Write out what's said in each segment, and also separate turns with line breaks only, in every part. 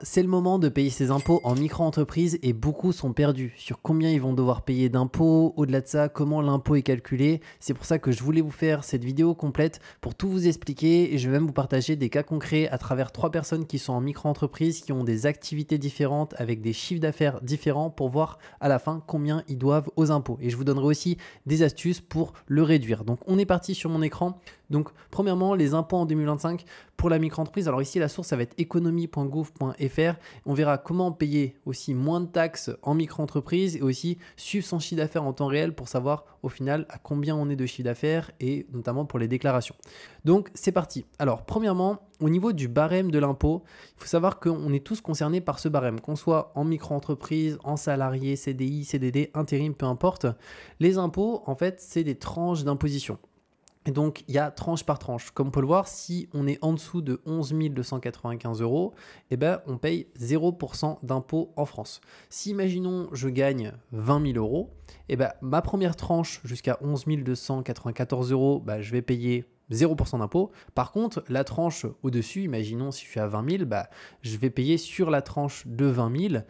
C'est le moment de payer ses impôts en micro-entreprise et beaucoup sont perdus sur combien ils vont devoir payer d'impôts, au-delà de ça, comment l'impôt est calculé. C'est pour ça que je voulais vous faire cette vidéo complète pour tout vous expliquer et je vais même vous partager des cas concrets à travers 3 personnes qui sont en micro-entreprise, qui ont des activités différentes avec des chiffres d'affaires différents pour voir à la fin combien ils doivent aux impôts. Et je vous donnerai aussi des astuces pour le réduire. Donc on est parti sur mon écran. Donc premièrement, les impôts en 2025 pour la micro-entreprise. Alors ici, la source, ça va être économie.gouv.fr. On verra comment payer aussi moins de taxes en micro-entreprise et aussi suivre son chiffre d'affaires en temps réel pour savoir au final à combien on est de chiffre d'affaires et notamment pour les déclarations. Donc c'est parti. Alors premièrement, au niveau du barème de l'impôt, il faut savoir qu'on est tous concernés par ce barème, qu'on soit en micro-entreprise, en salarié, CDI, CDD, intérim, peu importe. Les impôts, en fait, c'est des tranches d'imposition. Et donc, il y a tranche par tranche. Comme on peut le voir, si on est en dessous de 11 295 €, eh ben, on paye 0% d'impôt en France. Si, imaginons, je gagne 20 000 €, eh ben, ma première tranche jusqu'à 11 294 €, bah, je vais payer 0% d'impôt. Par contre, la tranche au-dessus, imaginons si je suis à 20 000, bah, je vais payer sur la tranche de 20 000.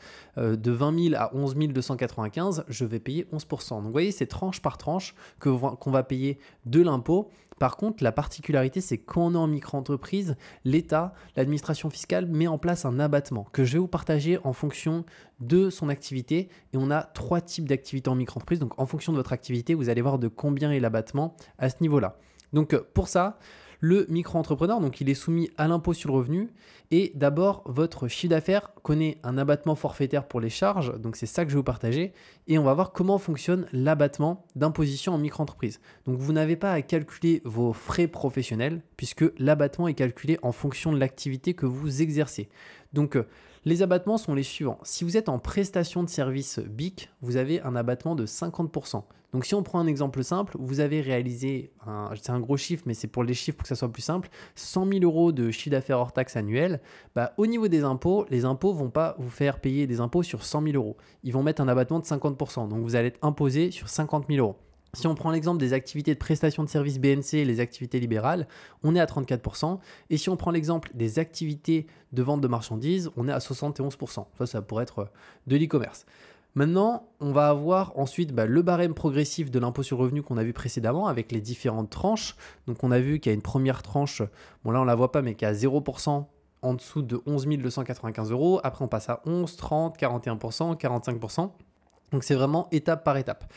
De 20 000 à 11 295, je vais payer 11%. Donc vous voyez, c'est tranche par tranche qu'on va payer de l'impôt. Par contre, la particularité, c'est quand on est en micro-entreprise, l'État, l'administration fiscale met en place un abattement que je vais vous partager en fonction de son activité. Et on a 3 types d'activités en micro-entreprise. Donc en fonction de votre activité, vous allez voir de combien est l'abattement à ce niveau-là. Donc pour ça, le micro-entrepreneur, donc il est soumis à l'impôt sur le revenu et d'abord votre chiffre d'affaires connaît un abattement forfaitaire pour les charges, donc c'est ça que je vais vous partager et on va voir comment fonctionne l'abattement d'imposition en micro-entreprise. Donc vous n'avez pas à calculer vos frais professionnels puisque l'abattement est calculé en fonction de l'activité que vous exercez. Donc les abattements sont les suivants. Si vous êtes en prestation de service BIC, vous avez un abattement de 50%. Donc si on prend un exemple simple, vous avez réalisé, c'est un gros chiffre, mais c'est pour les chiffres pour que ça soit plus simple, 100 000 € de chiffre d'affaires hors taxe annuel, bah, au niveau des impôts, les impôts ne vont pas vous faire payer des impôts sur 100 000 €. Ils vont mettre un abattement de 50%, donc vous allez être imposé sur 50 000 €. Si on prend l'exemple des activités de prestation de services BNC et les activités libérales, on est à 34%. Et si on prend l'exemple des activités de vente de marchandises, on est à 71%. Ça pourrait être de l'e-commerce. Maintenant, on va avoir ensuite le barème progressif de l'impôt sur le revenu qu'on a vu précédemment avec les différentes tranches. Donc on a vu qu'il y a une première tranche, bon là on ne la voit pas, mais qui est à 0% en dessous de 11 295 €. Après on passe à 11, 30, 41%, 45%. Donc c'est vraiment étape par étape.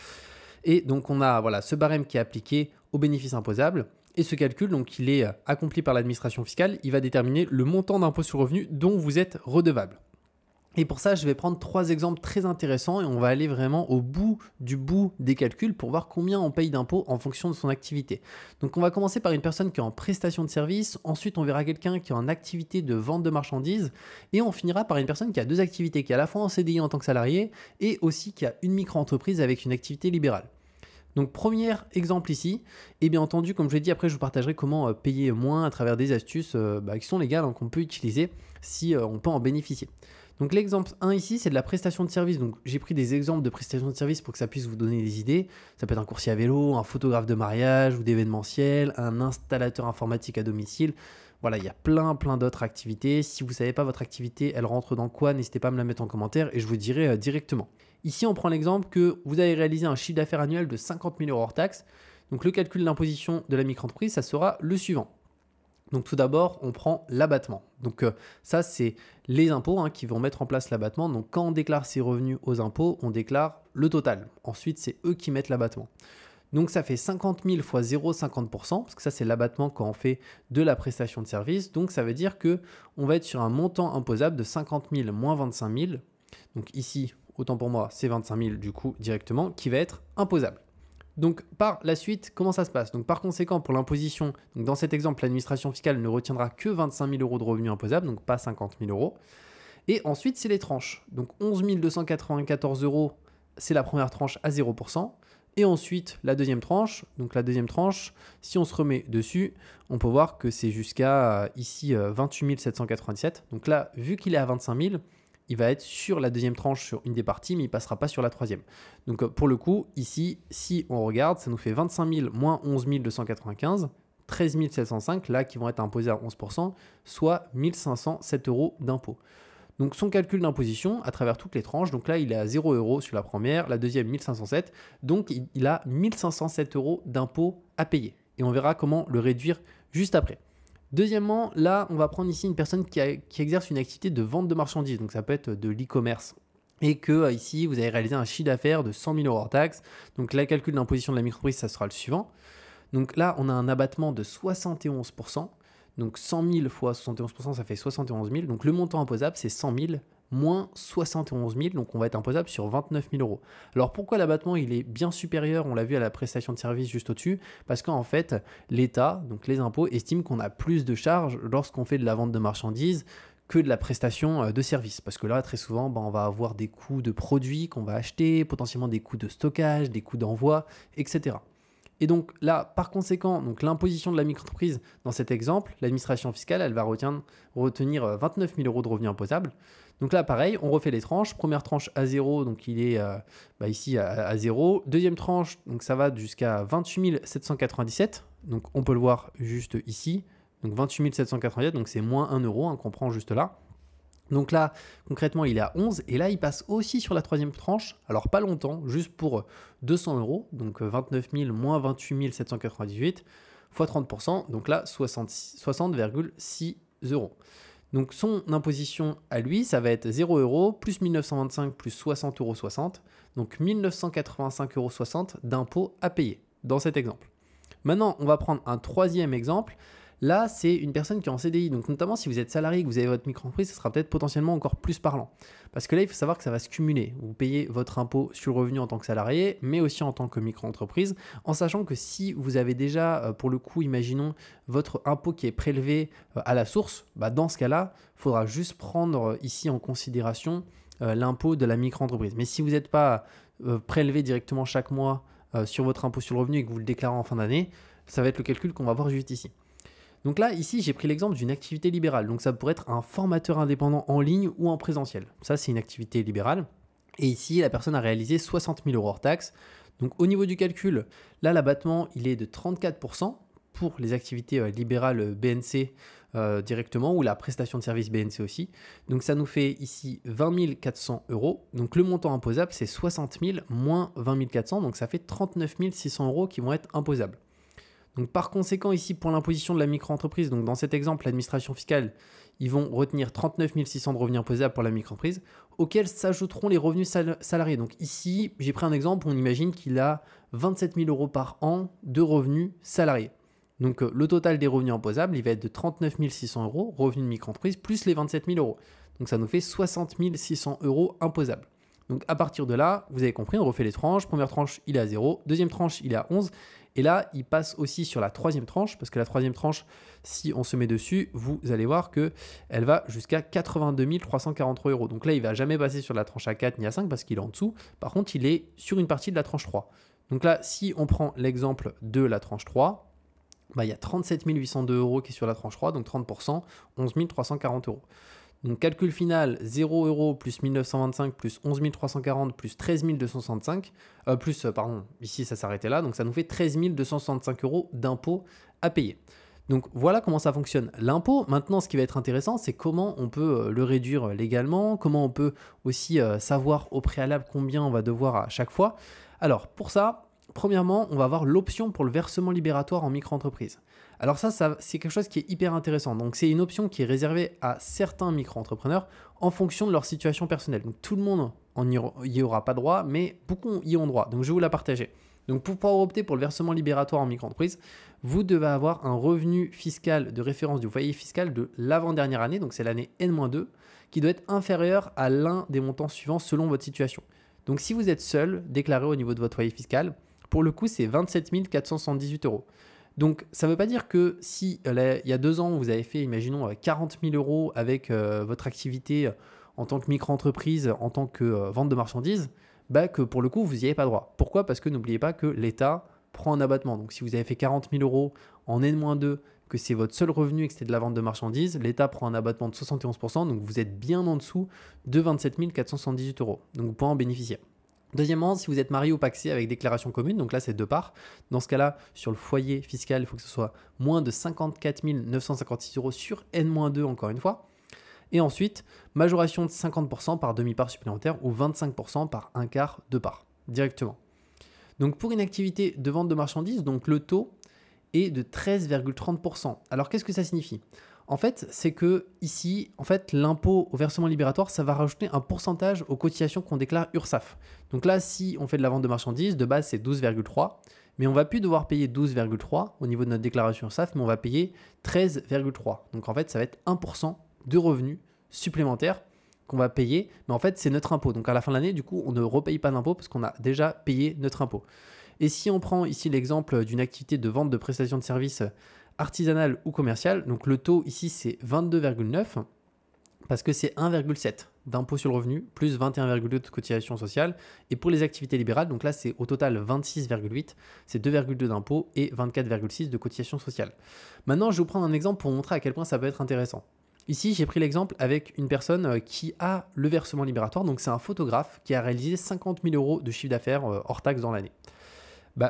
Et donc, on a ce barème qui est appliqué aux bénéfices imposables. Et ce calcul, donc, il est accompli par l'administration fiscale. Il va déterminer le montant d'impôt sur le revenu dont vous êtes redevable. Et pour ça, je vais prendre 3 exemples très intéressants et on va aller vraiment au bout des calculs pour voir combien on paye d'impôts en fonction de son activité. Donc, on va commencer par une personne qui est en prestation de service. Ensuite, on verra quelqu'un qui est en activité de vente de marchandises. Et on finira par une personne qui a 2 activités, qui est à la fois en CDI en tant que salarié et aussi qui a une micro-entreprise avec une activité libérale. Donc premier exemple ici, et bien entendu comme je l'ai dit, après je vous partagerai comment payer moins à travers des astuces qui sont légales, qu'on peut utiliser si on peut en bénéficier. Donc l'exemple 1 ici, c'est de la prestation de service. Donc j'ai pris des exemples de prestation de service pour que ça puisse vous donner des idées. Ça peut être un coursier à vélo, un photographe de mariage ou d'événementiel, un installateur informatique à domicile. Voilà, il y a plein d'autres activités. Si vous ne savez pas votre activité, elle rentre dans quoi, n'hésitez pas à me la mettre en commentaire et je vous dirai directement. Ici, on prend l'exemple que vous avez réalisé un chiffre d'affaires annuel de 50 000 € hors taxe. Donc le calcul de l'imposition de la micro-entreprise, ça sera le suivant. Donc tout d'abord, on prend l'abattement. Donc ça, c'est les impôts qui vont mettre en place l'abattement. Donc quand on déclare ses revenus aux impôts, on déclare le total. Ensuite, c'est eux qui mettent l'abattement. Donc ça fait 50 000 fois 0,50%, parce que ça c'est l'abattement quand on fait de la prestation de service. Donc ça veut dire qu'on va être sur un montant imposable de 50 000 moins 25 000. Donc ici, autant pour moi, c'est 25 000 du coup directement qui va être imposable. Donc par la suite, comment ça se passe? Donc par conséquent, pour l'imposition, dans cet exemple, l'administration fiscale ne retiendra que 25 000 € de revenus imposables, donc pas 50 000 €. Et ensuite, c'est les tranches. Donc 11 294 €, c'est la première tranche à 0%. Et ensuite, la deuxième tranche. Donc la deuxième tranche, si on se remet dessus, on peut voir que c'est jusqu'à ici 28 797. Donc là, vu qu'il est à 25 000, il va être sur la deuxième tranche sur une des parties, mais il ne passera pas sur la troisième. Donc pour le coup, ici, si on regarde, ça nous fait 25 000 moins 11 295, 13 705, là qui vont être imposés à 11%, soit 1 507 € d'impôt. Donc son calcul d'imposition à travers toutes les tranches, donc là il est à 0 € sur la première, la deuxième 1507, donc il a 1507 € d'impôt à payer. Et on verra comment le réduire juste après. Deuxièmement, là on va prendre ici une personne qui exerce une activité de vente de marchandises, donc ça peut être de l'e-commerce. Et que ici vous avez réalisé un chiffre d'affaires de 100 000 € hors taxe. Donc le calcul d'imposition de la micro-entreprise, ça sera le suivant. Donc là on a un abattement de 71%. Donc 100 000 fois 71%, ça fait 71 000. Donc le montant imposable, c'est 100 000 moins 71 000. Donc on va être imposable sur 29 000 €. Alors pourquoi l'abattement il est bien supérieur, on l'a vu à la prestation de service juste au-dessus? Parce qu'en fait, l'État, donc les impôts, estiment qu'on a plus de charges lorsqu'on fait de la vente de marchandises que de la prestation de service. Parce que là, très souvent, on va avoir des coûts de produits qu'on va acheter, potentiellement des coûts de stockage, des coûts d'envoi, etc. Et donc là, par conséquent, donc l'imposition de la micro-entreprise, dans cet exemple, l'administration fiscale, elle va retenir 29 000 € de revenus imposables. Donc là, pareil, on refait les tranches. Première tranche à 0, donc il est ici à 0. Deuxième tranche, donc ça va jusqu'à 28 797. Donc on peut le voir juste ici. Donc 28 797, donc c'est moins 1 €, qu'on prend juste là. Donc là, concrètement, il est à 11 et là, il passe aussi sur la troisième tranche. Alors pas longtemps, juste pour 200 €. Donc 29 000 moins 28 798 fois 30%. Donc là, 60,6 €. Donc son imposition à lui, ça va être 0 € plus 1925 plus 60,60 €. Donc 1985,60 € d'impôt à payer dans cet exemple. Maintenant, on va prendre un troisième exemple. Là, c'est une personne qui est en CDI. Donc, notamment, si vous êtes salarié et que vous avez votre micro-entreprise, ce sera peut-être potentiellement encore plus parlant. Parce que là, il faut savoir que ça va se cumuler. Vous payez votre impôt sur le revenu en tant que salarié, mais aussi en tant que micro-entreprise, en sachant que si vous avez déjà, pour le coup, imaginons votre impôt qui est prélevé à la source, dans ce cas-là, il faudra juste prendre ici en considération l'impôt de la micro-entreprise. Mais si vous n'êtes pas prélevé directement chaque mois sur votre impôt sur le revenu et que vous le déclarez en fin d'année, ça va être le calcul qu'on va voir juste ici. Donc là, ici, j'ai pris l'exemple d'une activité libérale. Donc ça pourrait être un formateur indépendant en ligne ou en présentiel. Ça, c'est une activité libérale. Et ici, la personne a réalisé 60 000 € hors taxe. Donc au niveau du calcul, là, l'abattement, il est de 34% pour les activités libérales BNC directement ou la prestation de service BNC aussi. Donc ça nous fait ici 20 400 €. Donc le montant imposable, c'est 60 000 moins 20 400. Donc ça fait 39 600 € qui vont être imposables. Donc par conséquent, ici, pour l'imposition de la micro-entreprise, donc dans cet exemple, l'administration fiscale, ils vont retenir 39 600 de revenus imposables pour la micro-entreprise, auxquels s'ajouteront les revenus salariés. Donc ici, j'ai pris un exemple, on imagine qu'il a 27 000 € par an de revenus salariés. Donc le total des revenus imposables, il va être de 39 600 €, revenus de micro-entreprise, plus les 27 000 €. Donc ça nous fait 60 600 € imposables. Donc à partir de là, vous avez compris, on refait les tranches. Première tranche, il est à 0. Deuxième tranche, il est à 11. Et là, il passe aussi sur la troisième tranche, parce que la troisième tranche, si on se met dessus, vous allez voir qu'elle va jusqu'à 82 343 €. Donc là, il ne va jamais passer sur la tranche A4 ni A5 parce qu'il est en dessous. Par contre, il est sur une partie de la tranche 3. Donc là, si on prend l'exemple de la tranche 3, il y a 37 802 € qui est sur la tranche 3, donc 30%, 11 340 €. Donc calcul final, 0 € plus 1925 plus 11 340 plus 13 265, ici ça s'arrêtait là, donc ça nous fait 13 265 € d'impôt à payer. Donc voilà comment ça fonctionne l'impôt. Maintenant, ce qui va être intéressant, c'est comment on peut le réduire légalement, comment on peut aussi savoir au préalable combien on va devoir à chaque fois. Alors pour ça, premièrement, on va avoir l'option pour le versement libératoire en micro-entreprise. Alors ça c'est quelque chose qui est hyper intéressant. Donc c'est une option qui est réservée à certains micro-entrepreneurs en fonction de leur situation personnelle. Donc tout le monde n'y aura pas droit, mais beaucoup y ont droit. Donc je vais vous la partager. Donc pour pouvoir opter pour le versement libératoire en micro-entreprise, vous devez avoir un revenu fiscal de référence du foyer fiscal de l'avant-dernière année, donc c'est l'année N-2, qui doit être inférieur à l'un des montants suivants selon votre situation. Donc si vous êtes seul, déclaré au niveau de votre foyer fiscal, pour le coup c'est 27 478 €. Donc, ça ne veut pas dire que si il y a 2 ans, vous avez fait, imaginons, 40 000 € avec votre activité en tant que micro-entreprise, en tant que vente de marchandises, que pour le coup, vous n'y avez pas droit. Pourquoi? Parce que n'oubliez pas que l'État prend un abattement. Donc, si vous avez fait 40 000 € en N-2, que c'est votre seul revenu et que c'était de la vente de marchandises, l'État prend un abattement de 71%, donc vous êtes bien en dessous de 27 478 €. Donc, vous pouvez en bénéficier. Deuxièmement, si vous êtes marié ou pacsé avec déclaration commune, donc là c'est 2 parts, dans ce cas-là, sur le foyer fiscal, il faut que ce soit moins de 54 956 € sur N-2 encore une fois. Et ensuite, majoration de 50% par demi-part supplémentaire ou 25% par un quart de part directement. Donc pour une activité de vente de marchandises, donc le taux est de 13,30%. Alors qu'est-ce que ça signifie? En fait, c'est que ici, l'impôt au versement libératoire, ça va rajouter un pourcentage aux cotisations qu'on déclare URSSAF. Donc là, si on fait de la vente de marchandises, de base c'est 12,3, mais on va plus devoir payer 12,3 au niveau de notre déclaration URSSAF, mais on va payer 13,3. Donc en fait, ça va être 1% de revenus supplémentaires qu'on va payer, mais en fait, c'est notre impôt. Donc à la fin de l'année, du coup, on ne repaye pas d'impôt parce qu'on a déjà payé notre impôt. Et si on prend ici l'exemple d'une activité de vente de prestations de services artisanale ou commerciale, donc le taux ici c'est 22,9 parce que c'est 1,7 d'impôt sur le revenu plus 21,2 de cotisation sociale. Et pour les activités libérales, donc là c'est au total 26,8, c'est 2,2 d'impôt et 24,6 de cotisation sociale. Maintenant, je vais vous prendre un exemple pour montrer à quel point ça peut être intéressant. Ici, j'ai pris l'exemple avec une personne qui a le versement libératoire, donc c'est un photographe qui a réalisé 50 000 euros de chiffre d'affaires hors taxe dans l'année.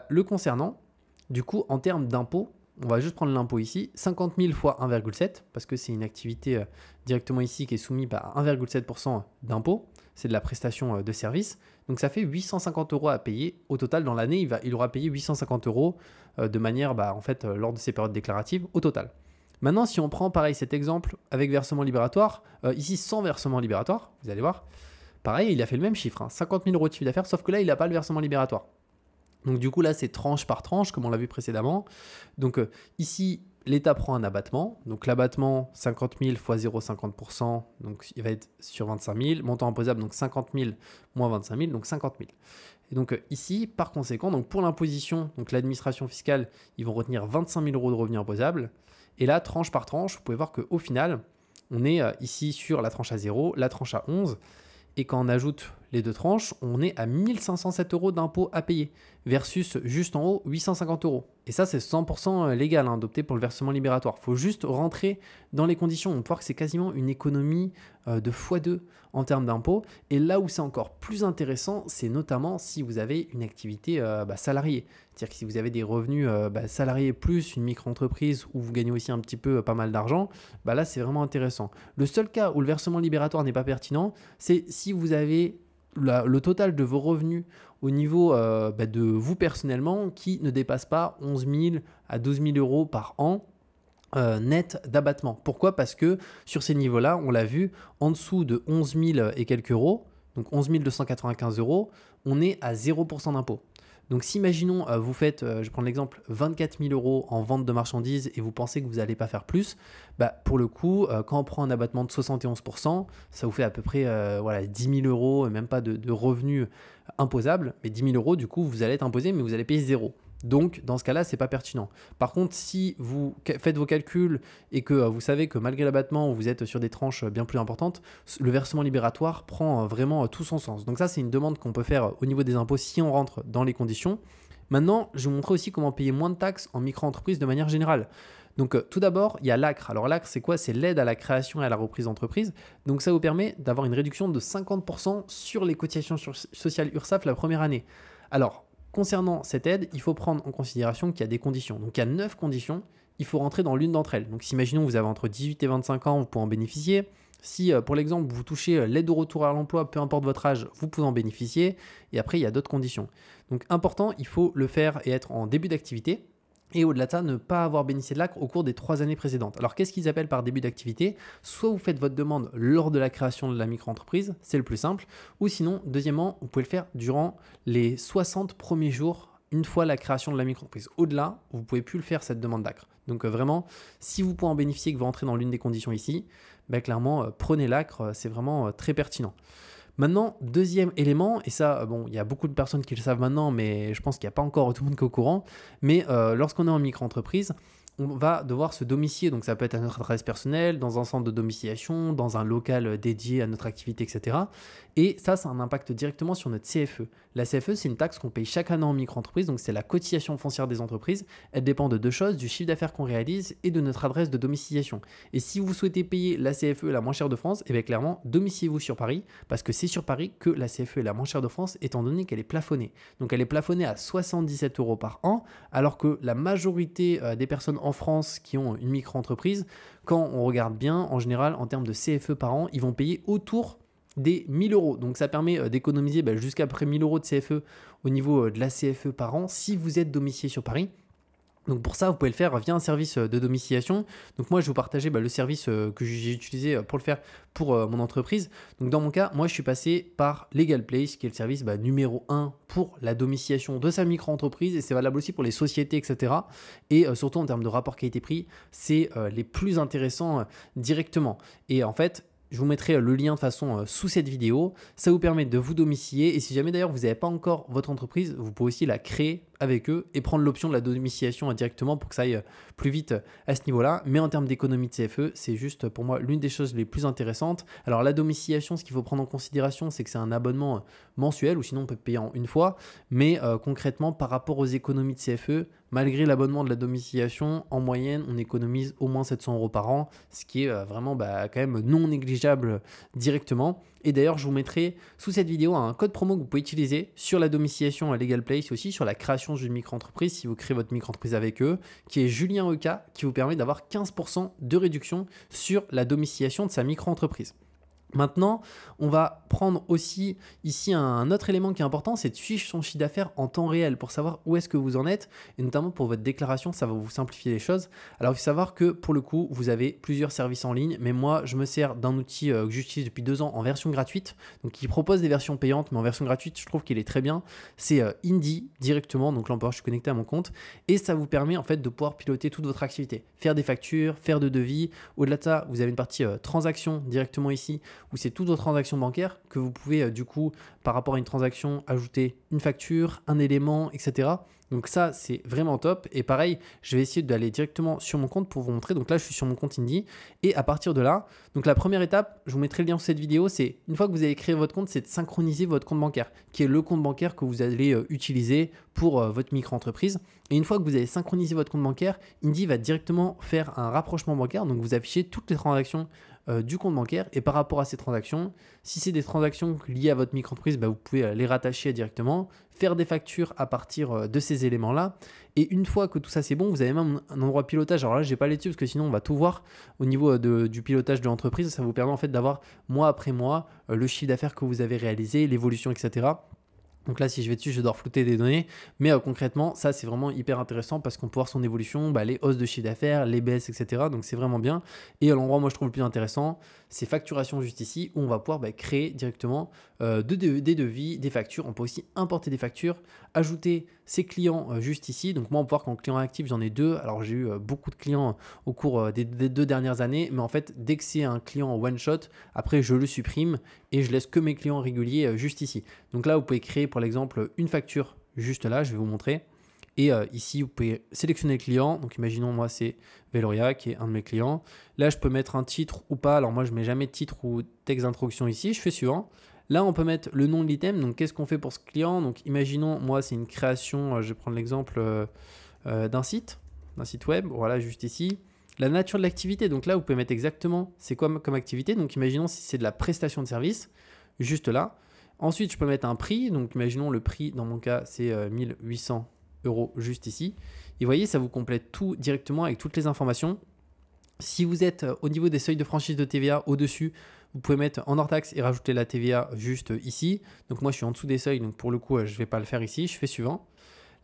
Le concernant, du coup, en termes d'impôt, on va juste prendre l'impôt ici, 50 000 fois 1,7, parce que c'est une activité directement ici qui est soumise à 1,7% d'impôt, c'est de la prestation de service, donc ça fait 850 euros à payer. Au total, dans l'année, il aura payé 850 euros de manière, lors de ses périodes déclaratives, au total. Maintenant, si on prend pareil cet exemple avec versement libératoire, ici sans versement libératoire, vous allez voir, pareil, il a fait le même chiffre, 50 000 euros de chiffre d'affaires, sauf que là, il n'a pas le versement libératoire. Donc du coup là c'est tranche par tranche comme on l'a vu précédemment. Donc ici l'État prend un abattement. Donc l'abattement 50 000 fois 0,50%, donc il va être sur 25 000. Montant imposable donc 50 000 moins 25 000, donc 50 000. Et donc ici par conséquent, donc pour l'imposition, donc l'administration fiscale, ils vont retenir 25 000 euros de revenus imposables. Et là tranche par tranche, vous pouvez voir qu'au final on est ici sur la tranche à 0, la tranche à 11. Et quand on ajoute les deux tranches, on est à 1507 euros d'impôt à payer versus juste en haut 850 euros. Et ça, c'est 100% légal d'opter pour le versement libératoire. Il faut juste rentrer dans les conditions. On peut voir que c'est quasiment une économie de x2 en termes d'impôt. Et là où c'est encore plus intéressant, c'est notamment si vous avez une activité salariée. C'est-à-dire que si vous avez des revenus salariés plus une micro-entreprise où vous gagnez aussi un petit peu pas mal d'argent, là, c'est vraiment intéressant. Le seul cas où le versement libératoire n'est pas pertinent, c'est si vous avez le total de vos revenus au niveau de vous personnellement qui ne dépasse pas 11 000 à 12 000 euros par an net d'abattement. Pourquoi? Parce que sur ces niveaux-là, on l'a vu, en dessous de 11 000 et quelques euros, donc 11 295 euros, on est à 0% d'impôt. Donc si imaginons vous faites, je prends l'exemple, 24 000 euros en vente de marchandises et vous pensez que vous n'allez pas faire plus, pour le coup, quand on prend un abattement de 71%, ça vous fait à peu près 10 000 euros, même pas de revenus imposables, mais 10 000 euros, du coup, vous allez être imposé, mais vous allez payer zéro. Donc, dans ce cas-là, ce n'est pas pertinent. Par contre, si vous faites vos calculs et que vous savez que malgré l'abattement, vous êtes sur des tranches bien plus importantes, le versement libératoire prend vraiment tout son sens. Donc ça, c'est une demande qu'on peut faire au niveau des impôts si on rentre dans les conditions. Maintenant, je vais vous montrer aussi comment payer moins de taxes en micro-entreprise de manière générale. Donc tout d'abord, il y a l'ACRE. Alors l'ACRE, c'est quoi? C'est l'aide à la création et à la reprise d'entreprise. Donc ça vous permet d'avoir une réduction de 50% sur les cotisations sociales URSSAF la première année. Alors, concernant cette aide, il faut prendre en considération qu'il y a des conditions. Donc il y a 9 conditions, il faut rentrer dans l'une d'entre elles. Donc si imaginons vous avez entre 18 et 25 ans, vous pouvez en bénéficier. Si pour l'exemple vous touchez l'aide au retour à l'emploi, peu importe votre âge, vous pouvez en bénéficier. Et après il y a d'autres conditions. Donc important, il faut le faire et être en début d'activité. Et au-delà de ça, ne pas avoir bénéficié de l'ACRE au cours des 3 années précédentes. Alors qu'est-ce qu'ils appellent par début d'activité? Soit vous faites votre demande lors de la création de la micro-entreprise, c'est le plus simple. Ou sinon, deuxièmement, vous pouvez le faire durant les 60 premiers jours, une fois la création de la micro-entreprise. Au-delà, vous ne pouvez plus le faire cette demande d'ACRE. Donc vraiment, si vous pouvez en bénéficier, que vous rentrez dans l'une des conditions ici, clairement, prenez l'ACRE, c'est vraiment très pertinent. Maintenant, deuxième élément, et ça, il y a beaucoup de personnes qui le savent maintenant, mais je pense qu'il n'y a pas encore tout le monde qui est au courant, mais lorsqu'on est en micro-entreprise, on va devoir se domicilier, donc ça peut être à notre adresse personnelle, dans un centre de domiciliation, dans un local dédié à notre activité, etc. Et ça a un impact directement sur notre CFE. La CFE, c'est une taxe qu'on paye chaque année en micro-entreprise, donc c'est la cotisation foncière des entreprises. Elle dépend de deux choses, du chiffre d'affaires qu'on réalise et de notre adresse de domiciliation. Et si vous souhaitez payer la CFE la moins chère de France, clairement, domiciliez-vous sur Paris, parce que c'est sur Paris que la CFE est la moins chère de France, étant donné qu'elle est plafonnée. Donc elle est plafonnée à 77 euros par an, alors que la majorité des personnes en France qui ont une micro-entreprise, quand on regarde bien, en général, en termes de CFE par an, ils vont payer autour des 1000 euros. Donc ça permet d'économiser jusqu'à près 1000 euros de CFE au niveau de la CFE par an si vous êtes domicilié sur Paris. Donc pour ça, vous pouvez le faire via un service de domiciliation. Donc moi, je vais vous partager le service que j'ai utilisé pour le faire pour mon entreprise. Donc dans mon cas, moi, je suis passé par LegalPlace, qui est le service numéro 1 pour la domiciliation de sa micro-entreprise. Et c'est valable aussi pour les sociétés, etc. Et surtout en termes de rapport qualité-prix, c'est les plus intéressants directement. Et en fait, je vous mettrai le lien de façon sous cette vidéo. Ça vous permet de vous domicilier. Et si jamais d'ailleurs vous n'avez pas encore votre entreprise, vous pouvez aussi la créer avec eux et prendre l'option de la domiciliation directement pour que ça aille plus vite à ce niveau-là. Mais en termes d'économie de CFE, c'est juste pour moi l'une des choses les plus intéressantes. Alors la domiciliation, ce qu'il faut prendre en considération, c'est que c'est un abonnement mensuel ou sinon on peut payer en une fois. Mais concrètement, par rapport aux économies de CFE, malgré l'abonnement de la domiciliation, en moyenne, on économise au moins 700 euros par an, ce qui est vraiment quand même non négligeable directement. Et d'ailleurs, je vous mettrai sous cette vidéo un code promo que vous pouvez utiliser sur la domiciliation à LegalPlace et aussi sur la création d'une micro-entreprise si vous créez votre micro-entreprise avec eux, qui est Julien EK, qui vous permet d'avoir 15% de réduction sur la domiciliation de sa micro-entreprise. Maintenant, on va prendre aussi ici un autre élément qui est important, c'est de suivre son chiffre d'affaires en temps réel pour savoir où est-ce que vous en êtes et notamment pour votre déclaration, ça va vous simplifier les choses. Alors, il faut savoir que pour le coup, vous avez plusieurs services en ligne, mais moi, je me sers d'un outil que j'utilise depuis 2 ans en version gratuite, donc qui propose des versions payantes, mais en version gratuite, je trouve qu'il est très bien. C'est Indy directement, donc là, je suis connecté à mon compte et ça vous permet en fait de pouvoir piloter toute votre activité, faire des factures, faire de devis. Au-delà de ça, vous avez une partie transactions directement ici, où c'est toutes vos transactions bancaires que vous pouvez du coup par rapport à une transaction ajouter une facture, un élément, etc. Donc ça c'est vraiment top et pareil je vais essayer d'aller directement sur mon compte pour vous montrer. Donc là je suis sur mon compte Indy et à partir de là, donc la première étape, je vous mettrai le lien sur cette vidéo, c'est une fois que vous avez créé votre compte, c'est de synchroniser votre compte bancaire qui est le compte bancaire que vous allez utiliser pour votre micro-entreprise. Et une fois que vous avez synchronisé votre compte bancaire, Indy va directement faire un rapprochement bancaire, donc vous affichez toutes les transactions du compte bancaire et par rapport à ces transactions, si c'est des transactions liées à votre micro-entreprise, vous pouvez les rattacher directement, faire des factures à partir de ces éléments-là. Et une fois que tout ça c'est bon, vous avez même un endroit pilotage. Alors là, je n'ai pas les dessus parce que sinon on va tout voir au niveau du pilotage de l'entreprise. Ça vous permet en fait d'avoir mois après mois le chiffre d'affaires que vous avez réalisé, l'évolution, etc. Donc là, si je vais dessus, je dois reflouter des données. Mais concrètement, ça, c'est vraiment hyper intéressant parce qu'on peut voir son évolution, les hausses de chiffre d'affaires, les baisses, etc. Donc, c'est vraiment bien. Et à l'endroit, moi, je trouve le plus intéressant, c'est facturation juste ici où on va pouvoir créer directement des devis, des factures. On peut aussi importer des factures, ajouter ses clients juste ici. Donc, moi, on peut voir qu'en client actif, j'en ai 2. Alors, j'ai eu beaucoup de clients au cours des 2 dernières années. Mais en fait, dès que c'est un client one shot, après, je le supprime et je laisse que mes clients réguliers juste ici. Donc là, vous pouvez créer, par exemple, une facture juste là. Je vais vous montrer. Et ici, vous pouvez sélectionner le client. Donc, imaginons, moi, c'est Veloria qui est un de mes clients. Là, je peux mettre un titre ou pas. Alors, moi, je ne mets jamais de titre ou texte d'introduction ici. Je fais suivant. Là, on peut mettre le nom de l'item. Donc, qu'est-ce qu'on fait pour ce client? Donc, imaginons, moi, c'est une création. Je vais prendre l'exemple d'un site web. Voilà, juste ici. La nature de l'activité. Donc là, vous pouvez mettre exactement c'est quoi comme activité. Donc, imaginons si c'est de la prestation de service. Juste là. Ensuite, je peux mettre un prix. Donc, imaginons le prix, dans mon cas, c'est 1800 € juste ici. Et vous voyez, ça vous complète tout directement avec toutes les informations. Si vous êtes au niveau des seuils de franchise de TVA au-dessus, vous pouvez mettre en hors taxe et rajouter la TVA juste ici. Donc moi, je suis en dessous des seuils, donc pour le coup, je ne vais pas le faire ici. Je fais suivant.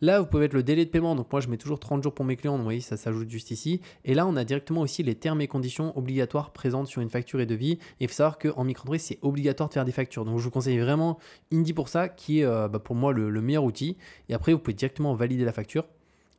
Là, vous pouvez mettre le délai de paiement. Donc moi, je mets toujours 30 jours pour mes clients. Donc vous voyez, ça s'ajoute juste ici. Et là, on a directement aussi les termes et conditions obligatoires présentes sur une facture et devis. Et il faut savoir qu'en micro-entreprise, c'est obligatoire de faire des factures. Donc je vous conseille vraiment Indy pour ça, qui est pour moi le meilleur outil. Et après, vous pouvez directement valider la facture.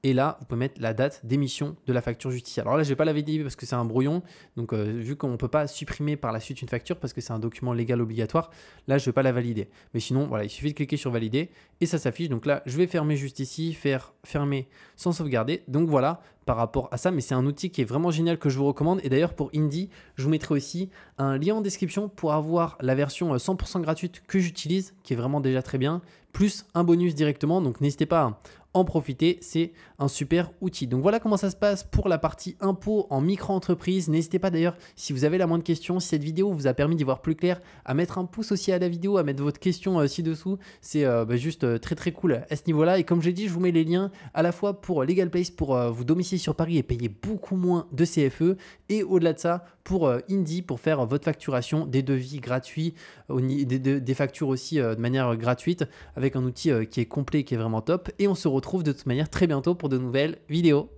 Et là, vous pouvez mettre la date d'émission de la facture juste ici. Alors là, je ne vais pas la valider parce que c'est un brouillon. Donc, vu qu'on ne peut pas supprimer par la suite une facture parce que c'est un document légal obligatoire, là, je ne vais pas la valider. Mais sinon, voilà, il suffit de cliquer sur valider et ça s'affiche. Donc là, je vais fermer juste ici, faire fermer sans sauvegarder. Donc voilà, par rapport à ça. Mais c'est un outil qui est vraiment génial que je vous recommande. Et d'ailleurs, pour Indy, je vous mettrai aussi un lien en description pour avoir la version 100% gratuite que j'utilise, qui est vraiment déjà très bien, plus un bonus directement. Donc, n'hésitez pas en profiter, c'est un super outil. Donc voilà comment ça se passe pour la partie impôts en micro-entreprise. N'hésitez pas d'ailleurs, si vous avez la moindre question, si cette vidéo vous a permis d'y voir plus clair, à mettre un pouce aussi à la vidéo, à mettre votre question ci-dessous. C'est juste très cool à ce niveau-là. Et comme j'ai dit, je vous mets les liens à la fois pour LegalPlace pour vous domicilier sur Paris et payer beaucoup moins de CFE, et au-delà de ça pour Indy pour faire votre facturation, des devis gratuits, des factures aussi de manière gratuite avec un outil qui est complet et qui est vraiment top. Et on se retrouve de toute manière très bientôt pour de nouvelles vidéos.